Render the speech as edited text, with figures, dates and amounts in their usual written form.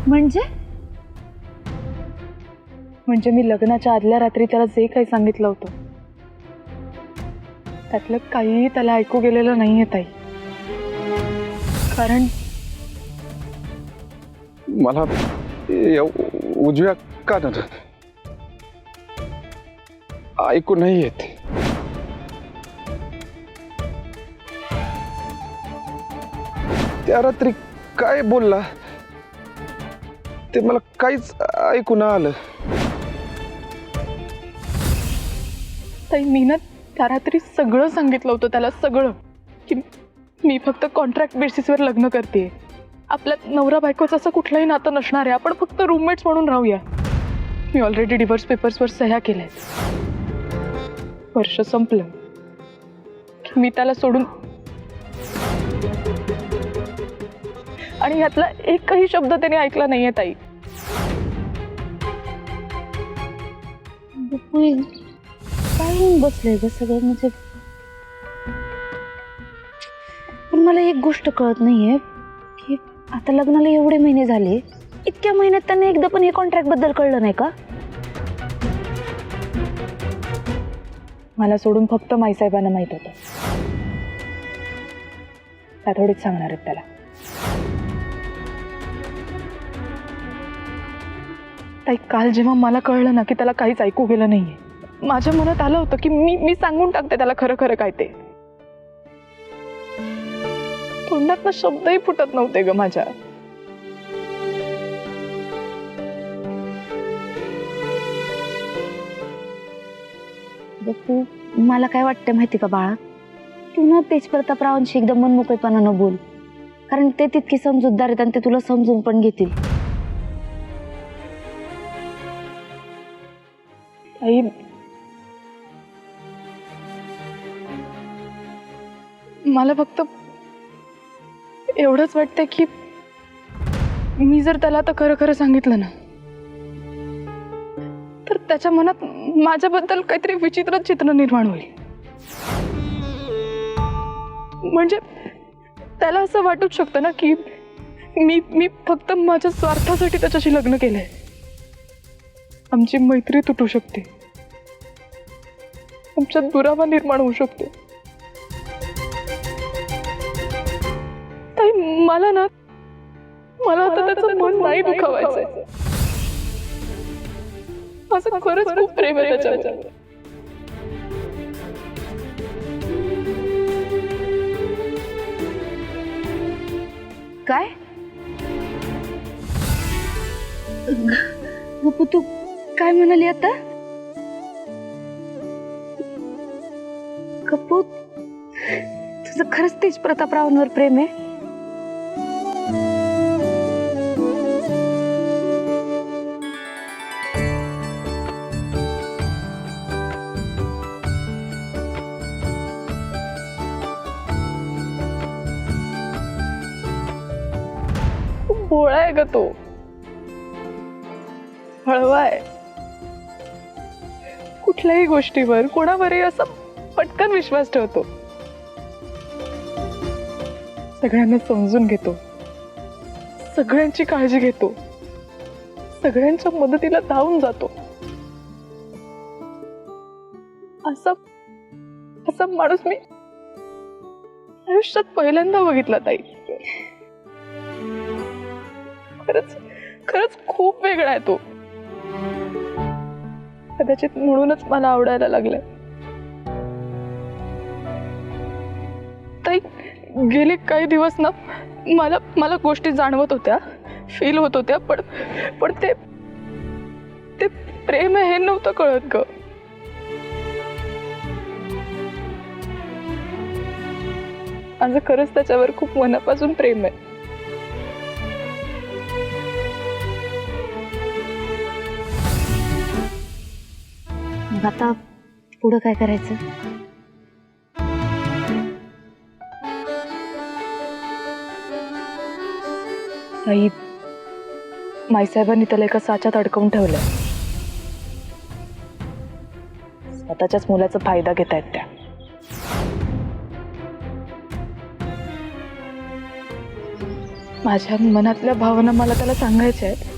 म्हणजे म्हणजे मी लग्नाच्या आदल्या रात्री त्याला जे काही सांगितलं होतं त्यातलं काहीही त्याला ऐकू गेलेलं नाहीये ताई. कारण मला उजव्या कानात ऐकू नाही येत. त्या रात्री काय बोलला ते मला काहीच ऐकू न आलं. ताई मी ना त्या रात्री सगळं सांगितलं होतं त्याला, सगळं, की मी फक्त कॉन्ट्रॅक्ट बेसिसवर लग्न करते, आपल्यात नवरा बायकोचं असं कुठलंही नातं नसणार आहे, आपण फक्त रूममेट्स म्हणून राहूया. मी ऑलरेडी डिव्होर्स पेपर्सवर सह्या केल्यात. वर्ष संपलं की मी त्याला सोडून, आणि यातला एकही शब्द त्याने ऐकला नाहीये ताई. काय होऊन बसलंय ग सगळं? म्हणजे पण मला एक गोष्ट कळत नाहीये की आता लग्नाला एवढे महिने झाले, इतक्या महिन्यात त्यांना एकदा पण हे कॉन्ट्रॅक्ट बद्दल कळलं नाही का? मला सोडून फक्त माईसाहेबांना माहित होतं. त्या थोडीच सांगणार आहेत त्याला. ताई काल जेव्हा मला कळलं ना की त्याला काहीच ऐकू गेलं नाहीये, माझ्या मनात आलं होतं की मी सांगून टाकते त्याला खरं खरं काय ते. तोंडातनं शब्दही फुटत नव्हते ग माझ्या. तू, मला काय वाटतं माहिती का बाळा, तू ना तेज प्रतापरावांशी एकदम मनमोकळेपणानं बोल, कारण ते तितकी समजूतदार आहेत आणि ते तुला समजून पण घेतील. ताई मला फक्त एवढंच वाटतं की मी जर त्याला आता खरं खरं सांगितलं ना तर त्याच्या मनात माझ्याबद्दल काहीतरी विचित्र चित्र निर्माण होईल. म्हणजे त्याला असं वाटूच शकतं ना की मी फक्त माझ्या स्वार्थासाठी त्याच्याशी लग्न केलंय. आमची मैत्री तुटू शकते, आमच्यात दुरावा निर्माण होऊ शकतो. ताई मला आता त्याचं मन नाही दुखावायचंय. असं खरंच खूप प्रेम आहे त्याच्यावर. काय गप्पू, तू काय म्हणाली आता? गप्पू, तुझं खरंच तेज प्रतापरावांवर प्रेम आहे? खूप भोळा आहे ग तो, हळवा आहे. कुठल्याही गोष्टीवर कोणावरही असा पटकन विश्वास ठेवतो. सगळ्यांना समजून घेतो, सगळ्यांची काळजी घेतो, सगळ्यांच्या मदतीला धावून जातो. असा माणूस मी आयुष्यात पहिल्यांदा बघितला ताई. खरंच खूप वेगळा आहे तो. कदाचित म्हणूनच मला आवडायला लागलाय. ताई गेले काही दिवस ना मला गोष्टी जाणवत होत्या, फील होत होत्या, पण ते प्रेम आहे हे नव्हतं कळत ग. माझं खरंच त्याच्यावर खूप मनापासून प्रेम आहे. मग आता पुढं काय करायचं? आई माईसाहेबांनी त्याला एका साच्यात अडकवून ठेवलंय. स्वतःच्याच मुलाचा फायदा घेतायत त्या. माझ्या मनातल्या भावना मला त्याला सांगायच्या आहेत.